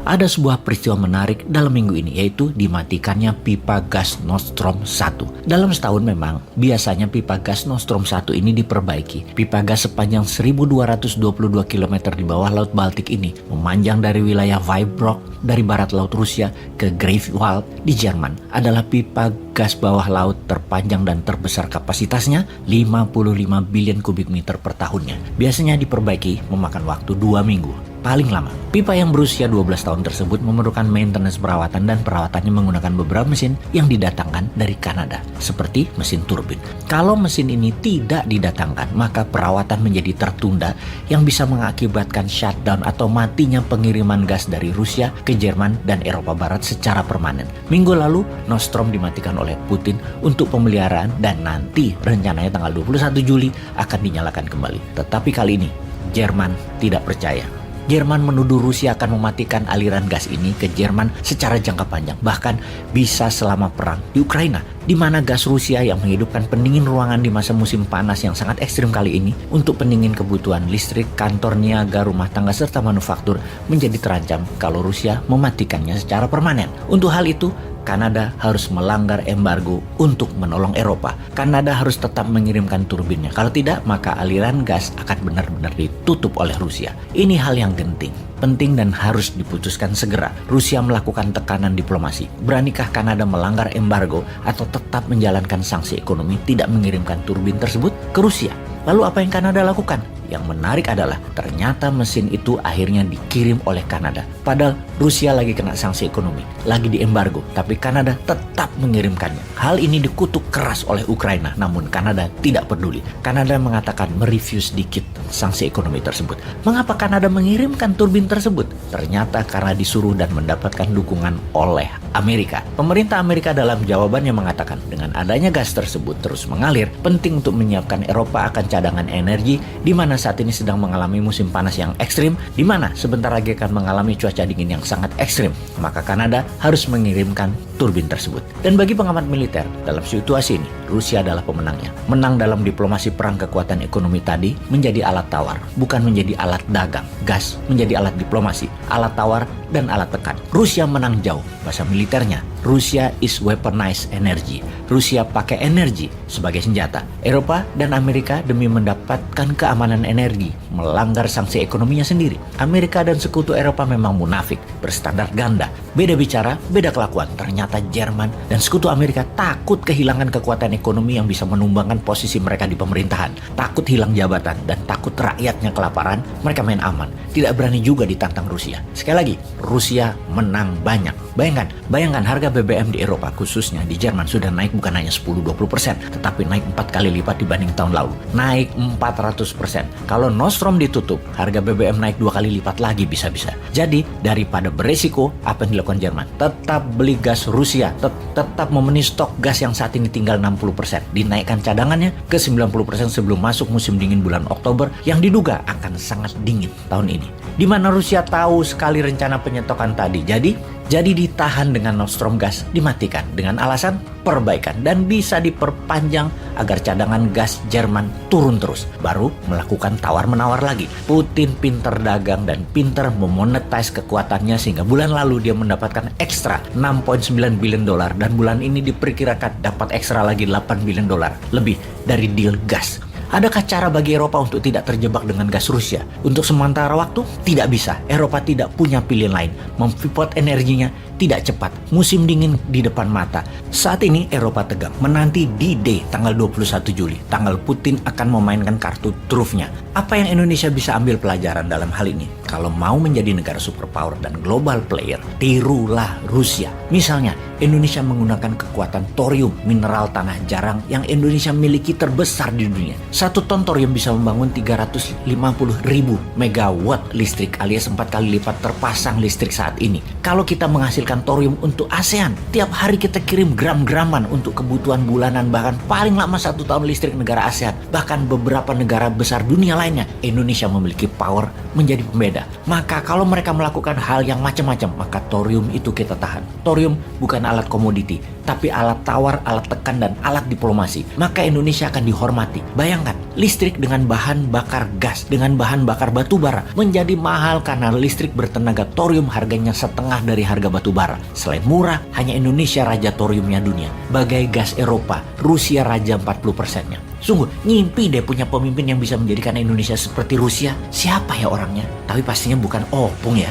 Ada sebuah peristiwa menarik dalam minggu ini, yaitu dimatikannya pipa gas Nord Stream 1. Dalam setahun memang, biasanya pipa gas Nord Stream 1 ini diperbaiki. Pipa gas sepanjang 1222 km di bawah Laut Baltik ini memanjang dari wilayah Vyborg dari barat Laut Rusia ke Greifswald di Jerman. Adalah pipa gas bawah laut terpanjang dan terbesar, kapasitasnya 55 bilion kubik meter per tahunnya. Biasanya diperbaiki memakan waktu 2 minggu. Paling lama. Pipa yang berusia 12 tahun tersebut memerlukan maintenance perawatan, dan perawatannya menggunakan beberapa mesin yang didatangkan dari Kanada, seperti mesin turbin. Kalau mesin ini tidak didatangkan, maka perawatan menjadi tertunda yang bisa mengakibatkan shutdown atau matinya pengiriman gas dari Rusia ke Jerman dan Eropa Barat secara permanen. Minggu lalu, Nord Stream dimatikan oleh Putin untuk pemeliharaan, dan nanti rencananya tanggal 21 Juli akan dinyalakan kembali. Tetapi kali ini, Jerman tidak percaya. Jerman menuduh Rusia akan mematikan aliran gas ini ke Jerman secara jangka panjang, bahkan bisa selama perang di Ukraina, di mana gas Rusia yang menghidupkan pendingin ruangan di masa musim panas yang sangat ekstrim kali ini untuk pendingin kebutuhan listrik, kantor niaga, rumah tangga, serta manufaktur menjadi terancam kalau Rusia mematikannya secara permanen. Untuk hal itu, Kanada harus melanggar embargo untuk menolong Eropa. Kanada harus tetap mengirimkan turbinnya. Kalau tidak, maka aliran gas akan benar-benar ditutup oleh Rusia. Ini hal yang penting dan harus diputuskan segera. Rusia melakukan tekanan diplomasi. Beranikah Kanada melanggar embargo atau tetap menjalankan sanksi ekonomi, tidak mengirimkan turbin tersebut ke Rusia? Lalu apa yang Kanada lakukan? Yang menarik adalah ternyata mesin itu akhirnya dikirim oleh Kanada. Padahal Rusia lagi kena sanksi ekonomi, lagi diembargo, tapi Kanada tetap mengirimkannya. Hal ini dikutuk keras oleh Ukraina, namun Kanada tidak peduli. Kanada mengatakan mereview sedikit sanksi ekonomi tersebut. Mengapa Kanada mengirimkan turbin tersebut? Ternyata karena disuruh dan mendapatkan dukungan oleh Amerika. Pemerintah Amerika dalam jawabannya mengatakan dengan adanya gas tersebut terus mengalir, penting untuk menyiapkan Eropa akan cadangan energi di mana saat ini sedang mengalami musim panas yang ekstrim, di mana sebentar lagi akan mengalami cuaca dingin yang sangat ekstrim. Maka Kanada harus mengirimkan turbin tersebut. Dan bagi pengamat militer, dalam situasi ini, Rusia adalah pemenangnya. Menang dalam diplomasi perang kekuatan ekonomi tadi menjadi alat tawar, bukan menjadi alat dagang. Gas menjadi alat diplomasi, alat tawar, dan alat tekan. Rusia menang jauh. Bahasa militernya, Rusia is weaponized energy. Rusia pakai energi sebagai senjata. Eropa dan Amerika demi mendapatkan keamanan energi melanggar sanksi ekonominya sendiri. Amerika dan sekutu Eropa memang munafik, berstandar ganda. Beda bicara, beda kelakuan. Ternyata Jerman dan sekutu Amerika takut kehilangan kekuatan ekonomi yang bisa menumbangkan posisi mereka di pemerintahan. Takut hilang jabatan dan takut rakyatnya kelaparan, mereka main aman. Tidak berani juga ditantang Rusia. Sekali lagi, Rusia menang banyak. Bayangkan harga BBM di Eropa, khususnya di Jerman, sudah naik bukan hanya 10-20%, tetapi naik 4 kali lipat dibanding tahun lalu. Naik 400%. Kalau Nord Stream ditutup, harga BBM naik 2 kali lipat lagi bisa-bisa. Jadi, daripada beresiko, apa yang dilakukan Jerman? Tetap beli gas Rusia, tetap memenuhi stok gas yang saat ini tinggal 60%. Dinaikkan cadangannya ke 90% sebelum masuk musim dingin bulan Oktober yang diduga akan sangat dingin tahun ini. Di mana Rusia tahu sekali rencana penyetokan tadi. Jadi ditahan dengan Nord Stream gas, dimatikan dengan alasan perbaikan dan bisa diperpanjang agar cadangan gas Jerman turun terus. Baru melakukan tawar-menawar lagi. Putin pinter dagang dan pinter memonetize kekuatannya sehingga bulan lalu dia mendapatkan ekstra 6,9 bilion dolar dan bulan ini diperkirakan dapat ekstra lagi 8 bilion dolar lebih dari deal gas. Adakah cara bagi Eropa untuk tidak terjebak dengan gas Rusia? Untuk sementara waktu, tidak bisa. Eropa tidak punya pilihan lain. Mempivot energinya tidak cepat. Musim dingin di depan mata. Saat ini Eropa tegang. Menanti D-Day tanggal 21 Juli. Tanggal Putin akan memainkan kartu trufnya. Apa yang Indonesia bisa ambil pelajaran dalam hal ini? Kalau mau menjadi negara superpower dan global player, tirulah Rusia. Misalnya, Indonesia menggunakan kekuatan thorium, mineral tanah jarang yang Indonesia miliki terbesar di dunia. 1 ton thorium bisa membangun 350.000 megawatt listrik alias 4 kali lipat terpasang listrik saat ini. Kalau kita menghasilkan thorium untuk ASEAN, tiap hari kita kirim gram-graman untuk kebutuhan bulanan, bahkan paling lama 1 tahun listrik negara ASEAN, bahkan beberapa negara besar dunia lainnya. Indonesia memiliki power menjadi pembeda. Maka kalau mereka melakukan hal yang macam-macam, maka thorium itu kita tahan. Thorium bukan alat komoditi, tapi alat tawar, alat tekan, dan alat diplomasi. Maka Indonesia akan dihormati. Bayangkan, listrik dengan bahan bakar gas, dengan bahan bakar batu bara menjadi mahal karena listrik bertenaga thorium harganya setengah dari harga batu bara. Selain murah, hanya Indonesia raja thoriumnya dunia. Bagai gas Eropa, Rusia raja 40%-nya. Sungguh, ngimpi deh punya pemimpin yang bisa menjadikan Indonesia seperti Rusia. Siapa ya orangnya? Tapi pastinya bukan opung ya.